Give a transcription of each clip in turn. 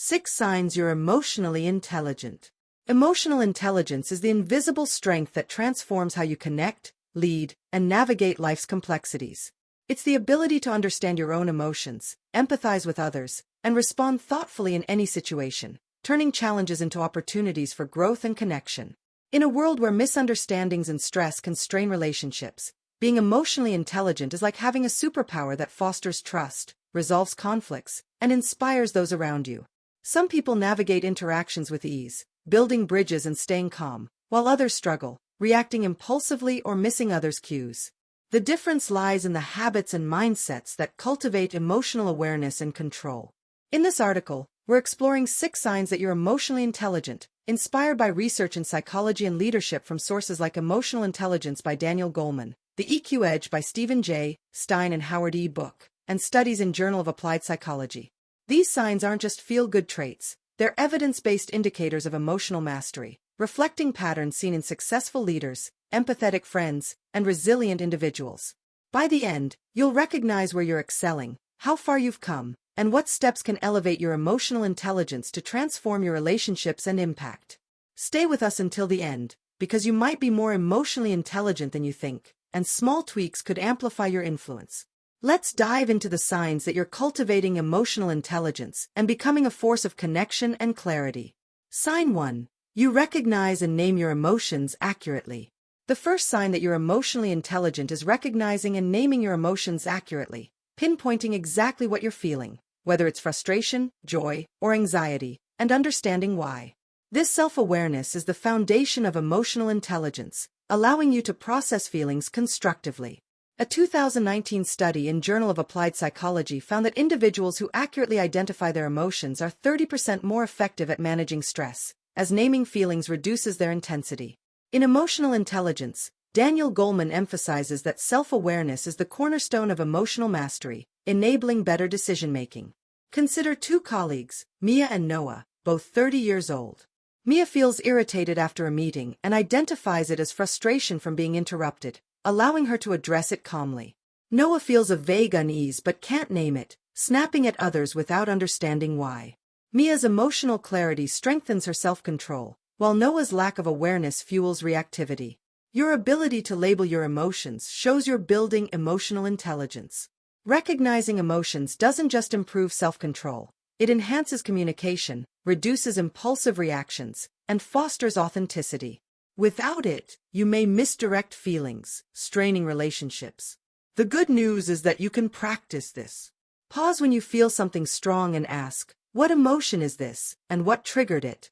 6 signs you're emotionally intelligent. Emotional intelligence is the invisible strength that transforms how you connect, lead, and navigate life's complexities. It's the ability to understand your own emotions, empathize with others, and respond thoughtfully in any situation, turning challenges into opportunities for growth and connection. In a world where misunderstandings and stress can strain relationships, being emotionally intelligent is like having a superpower that fosters trust, resolves conflicts, and inspires those around you. Some people navigate interactions with ease, building bridges and staying calm, while others struggle, reacting impulsively or missing others' cues. The difference lies in the habits and mindsets that cultivate emotional awareness and control. In this article, we're exploring 6 signs that you're emotionally intelligent, inspired by research in psychology and leadership from sources like Emotional Intelligence by Daniel Goleman, The EQ Edge by Stephen J. Stein and Howard E. Book, and studies in Journal of Applied Psychology. These signs aren't just feel-good traits, they're evidence-based indicators of emotional mastery, reflecting patterns seen in successful leaders, empathetic friends, and resilient individuals. By the end, you'll recognize where you're excelling, how far you've come, and what steps can elevate your emotional intelligence to transform your relationships and impact. Stay with us until the end, because you might be more emotionally intelligent than you think, and small tweaks could amplify your influence. Let's dive into the signs that you're cultivating emotional intelligence and becoming a force of connection and clarity. Sign 1. You recognize and name your emotions accurately. The first sign that you're emotionally intelligent is recognizing and naming your emotions accurately, pinpointing exactly what you're feeling, whether it's frustration, joy, or anxiety, and understanding why. This self-awareness is the foundation of emotional intelligence, allowing you to process feelings constructively. A 2019 study in Journal of Applied Psychology found that individuals who accurately identify their emotions are 30% more effective at managing stress, as naming feelings reduces their intensity. In Emotional Intelligence, Daniel Goleman emphasizes that self-awareness is the cornerstone of emotional mastery, enabling better decision-making. Consider 2 colleagues, Mia and Noah, both 30 years old. Mia feels irritated after a meeting and identifies it as frustration from being interrupted, allowing her to address it calmly. Noah feels a vague unease but can't name it, snapping at others without understanding why. Mia's emotional clarity strengthens her self-control, while Noah's lack of awareness fuels reactivity. Your ability to label your emotions shows you're building emotional intelligence. Recognizing emotions doesn't just improve self-control, it enhances communication, reduces impulsive reactions, and fosters authenticity. Without it, you may misdirect feelings, straining relationships. The good news is that you can practice this. Pause when you feel something strong and ask, what emotion is this, and what triggered it?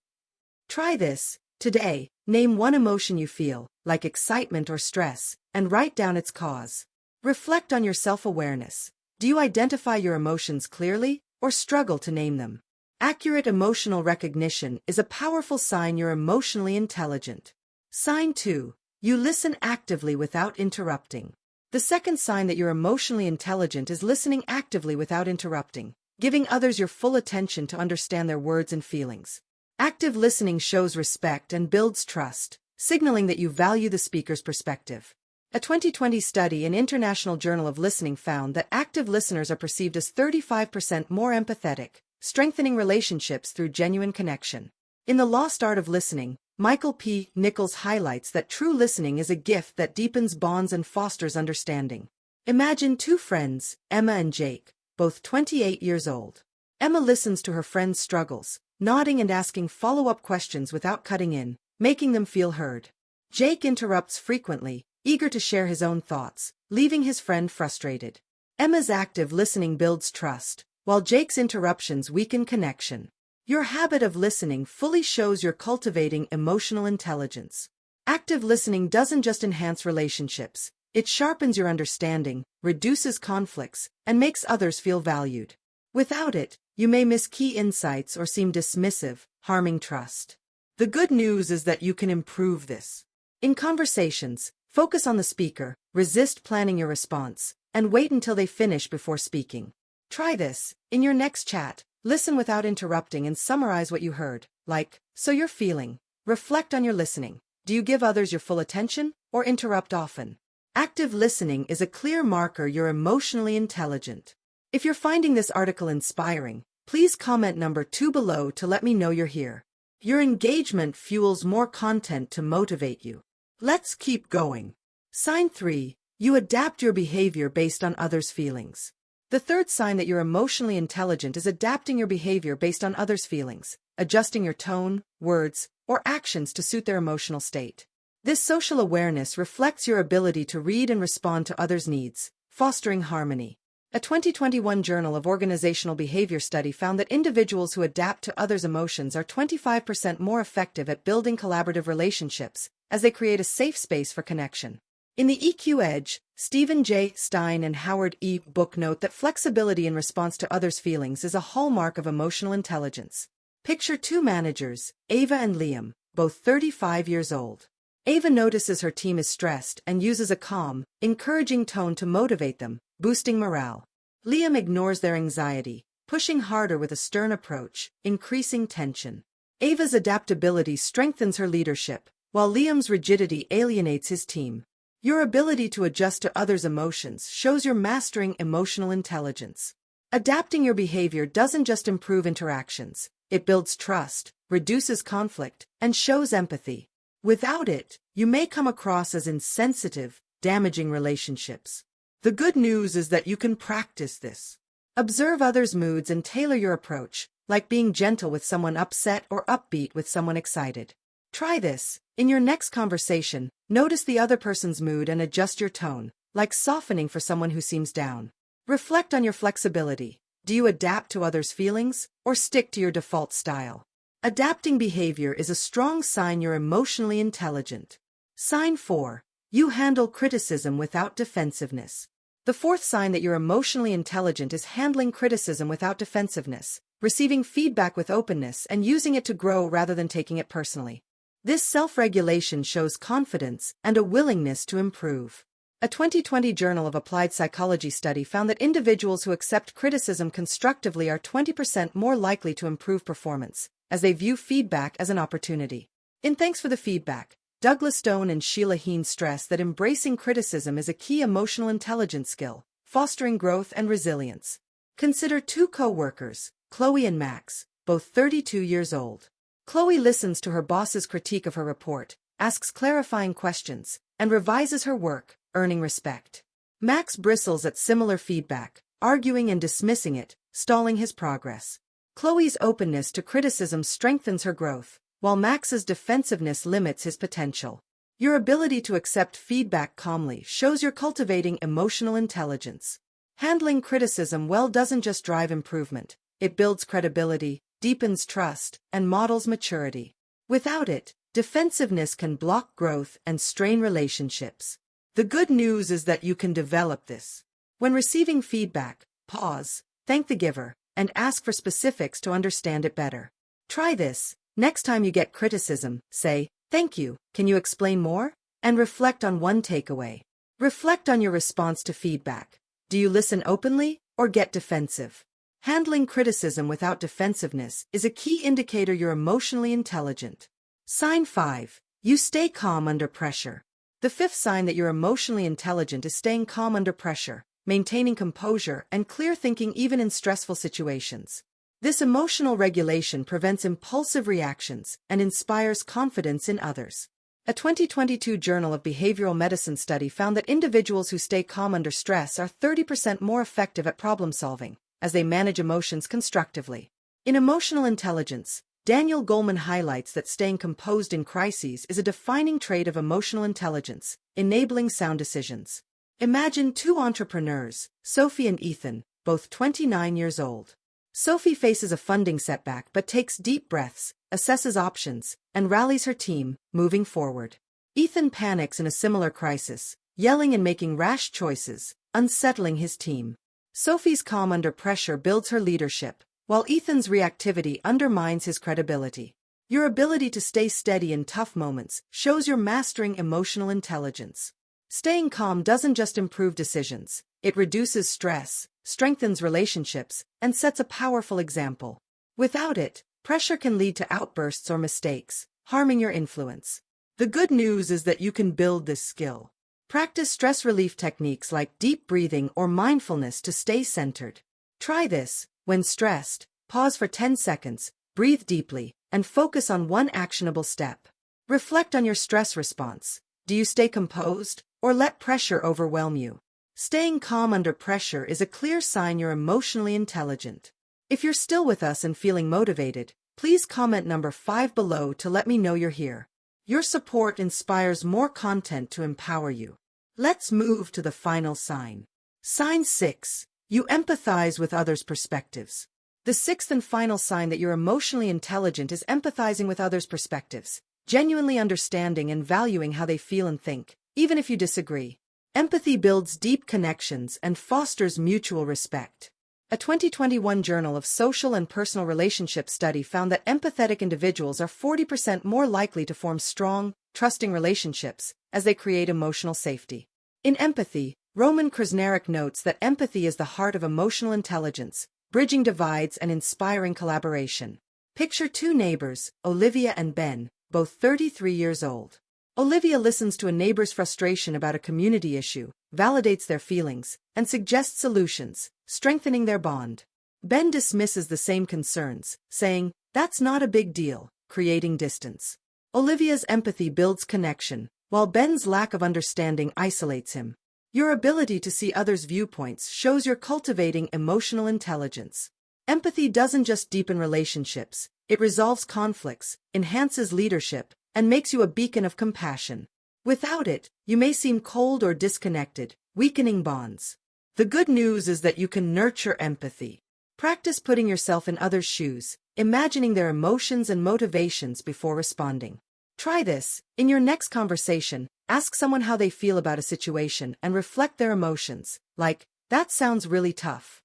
Try this. Today, name one emotion you feel, like excitement or stress, and write down its cause. Reflect on your self-awareness. Do you identify your emotions clearly, or struggle to name them? Accurate emotional recognition is a powerful sign you're emotionally intelligent. Sign 2. You listen actively without interrupting. The second sign that you're emotionally intelligent is listening actively without interrupting, giving others your full attention to understand their words and feelings. Active listening shows respect and builds trust, signaling that you value the speaker's perspective. A 2020 study in International Journal of Listening found that active listeners are perceived as 35% more empathetic, strengthening relationships through genuine connection. In The Lost Art of Listening, Michael P. Nichols highlights that true listening is a gift that deepens bonds and fosters understanding. Imagine 2 friends, Emma and Jake, both 28 years old. Emma listens to her friend's struggles, nodding and asking follow-up questions without cutting in, making them feel heard. Jake interrupts frequently, eager to share his own thoughts, leaving his friend frustrated. Emma's active listening builds trust, while Jake's interruptions weaken connection. Your habit of listening fully shows you're cultivating emotional intelligence. Active listening doesn't just enhance relationships, it sharpens your understanding, reduces conflicts, and makes others feel valued. Without it, you may miss key insights or seem dismissive, harming trust. The good news is that you can improve this. In conversations, focus on the speaker, resist planning your response, and wait until they finish before speaking. Try this. In your next chat, listen without interrupting and summarize what you heard, like, so you're feeling. Reflect on your listening. Do you give others your full attention, or interrupt often? Active listening is a clear marker you're emotionally intelligent. If you're finding this article inspiring, Please comment number 2 below to let me know you're here. Your engagement fuels more content to motivate you. Let's keep going. Sign 3. You adapt your behavior based on others' feelings. The third sign that you're emotionally intelligent is adapting your behavior based on others' feelings, adjusting your tone, words, or actions to suit their emotional state. This social awareness reflects your ability to read and respond to others' needs, fostering harmony. A 2021 Journal of Organizational Behavior study found that individuals who adapt to others' emotions are 25% more effective at building collaborative relationships, as they create a safe space for connection. In the EQ Edge, Stephen J. Stein and Howard E. Book note that flexibility in response to others' feelings is a hallmark of emotional intelligence. Picture two managers, Ava and Liam, both 35 years old. Ava notices her team is stressed and uses a calm, encouraging tone to motivate them, boosting morale. Liam ignores their anxiety, pushing harder with a stern approach, increasing tension. Ava's adaptability strengthens her leadership, while Liam's rigidity alienates his team. Your ability to adjust to others' emotions shows you're mastering emotional intelligence. Adapting your behavior doesn't just improve interactions, it builds trust, reduces conflict, and shows empathy. Without it, you may come across as insensitive, damaging relationships. The good news is that you can practice this. Observe others' moods and tailor your approach, like being gentle with someone upset or upbeat with someone excited. Try this. In your next conversation, notice the other person's mood and adjust your tone, like softening for someone who seems down. Reflect on your flexibility. Do you adapt to others' feelings, or stick to your default style? Adapting behavior is a strong sign you're emotionally intelligent. Sign 4. You handle criticism without defensiveness. The fourth sign that you're emotionally intelligent is handling criticism without defensiveness, receiving feedback with openness and using it to grow rather than taking it personally. This self-regulation shows confidence and a willingness to improve. A 2020 Journal of Applied Psychology study found that individuals who accept criticism constructively are 20% more likely to improve performance, as they view feedback as an opportunity. In Thanks for the Feedback, Douglas Stone and Sheila Heen stress that embracing criticism is a key emotional intelligence skill, fostering growth and resilience. Consider two co-workers, Chloe and Max, both 32 years old. Chloe listens to her boss's critique of her report, asks clarifying questions, and revises her work, earning respect. Max bristles at similar feedback, arguing and dismissing it, stalling his progress. Chloe's openness to criticism strengthens her growth, while Max's defensiveness limits his potential. Your ability to accept feedback calmly shows you're cultivating emotional intelligence. Handling criticism well doesn't just drive improvement, it builds credibility, deepens trust, and models maturity. Without it, defensiveness can block growth and strain relationships. The good news is that you can develop this. When receiving feedback, pause, thank the giver, and ask for specifics to understand it better. Try this. Next time you get criticism, say, "Thank you, can you explain more?" And reflect on one takeaway. Reflect on your response to feedback. Do you listen openly, or get defensive? Handling criticism without defensiveness is a key indicator you're emotionally intelligent. Sign 5. You stay calm under pressure. The fifth sign that you're emotionally intelligent is staying calm under pressure, maintaining composure and clear thinking even in stressful situations. This emotional regulation prevents impulsive reactions and inspires confidence in others. A 2022 Journal of Behavioral Medicine study found that individuals who stay calm under stress are 30% more effective at problem solving, as they manage emotions constructively. In Emotional Intelligence, Daniel Goleman highlights that staying composed in crises is a defining trait of emotional intelligence, enabling sound decisions. Imagine two entrepreneurs, Sophie and Ethan, both 29 years old. Sophie faces a funding setback but takes deep breaths, assesses options, and rallies her team, moving forward. Ethan panics in a similar crisis, yelling and making rash choices, unsettling his team. Sophie's calm under pressure builds her leadership, while Ethan's reactivity undermines his credibility. Your ability to stay steady in tough moments shows you're mastering emotional intelligence. Staying calm doesn't just improve decisions, it reduces stress, strengthens relationships, and sets a powerful example. Without it, pressure can lead to outbursts or mistakes, harming your influence. The good news is that you can build this skill. Practice stress relief techniques like deep breathing or mindfulness to stay centered. Try this. When stressed, Pause for 10 seconds, breathe deeply, and focus on one actionable step. Reflect on your stress response. Do you stay composed, or let pressure overwhelm you? Staying calm under pressure is a clear sign you're emotionally intelligent. If you're still with us and feeling motivated, please comment number 5 below to let me know you're here. Your support inspires more content to empower you. Let's move to the final sign. Sign 6. You empathize with others' perspectives. The sixth and final sign that you're emotionally intelligent is empathizing with others' perspectives, genuinely understanding and valuing how they feel and think, even if you disagree. Empathy builds deep connections and fosters mutual respect. A 2021 Journal of Social and Personal Relationships study found that empathetic individuals are 40% more likely to form strong, trusting relationships as they create emotional safety. In Empathy, Roman Krasnarek notes that empathy is the heart of emotional intelligence, bridging divides and inspiring collaboration. Picture two neighbors, Olivia and Ben, both 33 years old. Olivia listens to a neighbor's frustration about a community issue, validates their feelings, and suggests solutions, strengthening their bond. Ben dismisses the same concerns, saying, "That's not a big deal," creating distance. Olivia's empathy builds connection, while Ben's lack of understanding isolates him. Your ability to see others' viewpoints shows you're cultivating emotional intelligence. Empathy doesn't just deepen relationships, it resolves conflicts, enhances leadership, and makes you a beacon of compassion. Without it, you may seem cold or disconnected, weakening bonds. The good news is that you can nurture empathy. Practice putting yourself in others' shoes, imagining their emotions and motivations before responding. Try this. In your next conversation, ask someone how they feel about a situation and reflect their emotions, like, "That sounds really tough."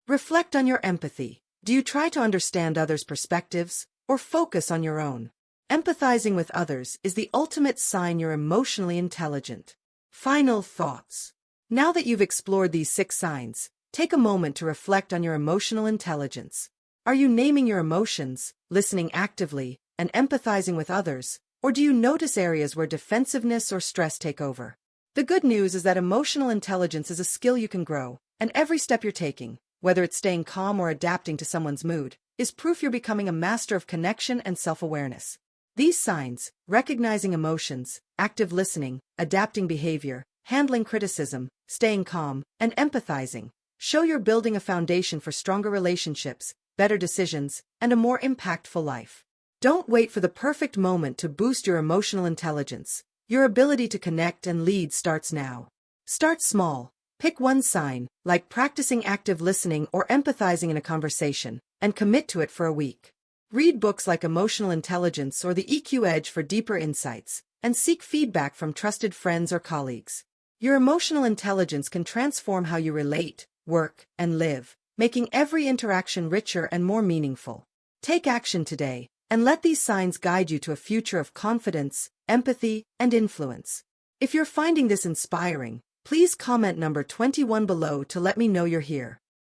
Reflect on your empathy. Do you try to understand others' perspectives, or focus on your own? Empathizing with others is the ultimate sign you're emotionally intelligent. Final thoughts. Now that you've explored these 6 signs, take a moment to reflect on your emotional intelligence. Are you naming your emotions, listening actively, and empathizing with others, or do you notice areas where defensiveness or stress take over? The good news is that emotional intelligence is a skill you can grow, and every step you're taking, whether it's staying calm or adapting to someone's mood, is proof you're becoming a master of connection and self-awareness. These signs, recognizing emotions, active listening, adapting behavior, handling criticism, staying calm, and empathizing, show you're building a foundation for stronger relationships, better decisions, and a more impactful life. Don't wait for the perfect moment to boost your emotional intelligence. Your ability to connect and lead starts now. Start small. Pick one sign, like practicing active listening or empathizing in a conversation, and commit to it for a week. Read books like Emotional Intelligence or The EQ Edge for deeper insights, and seek feedback from trusted friends or colleagues. Your emotional intelligence can transform how you relate, work, and live, making every interaction richer and more meaningful. Take action today, and let these signs guide you to a future of confidence, empathy, and influence. If you're finding this inspiring, please comment number 21 below to let me know you're here.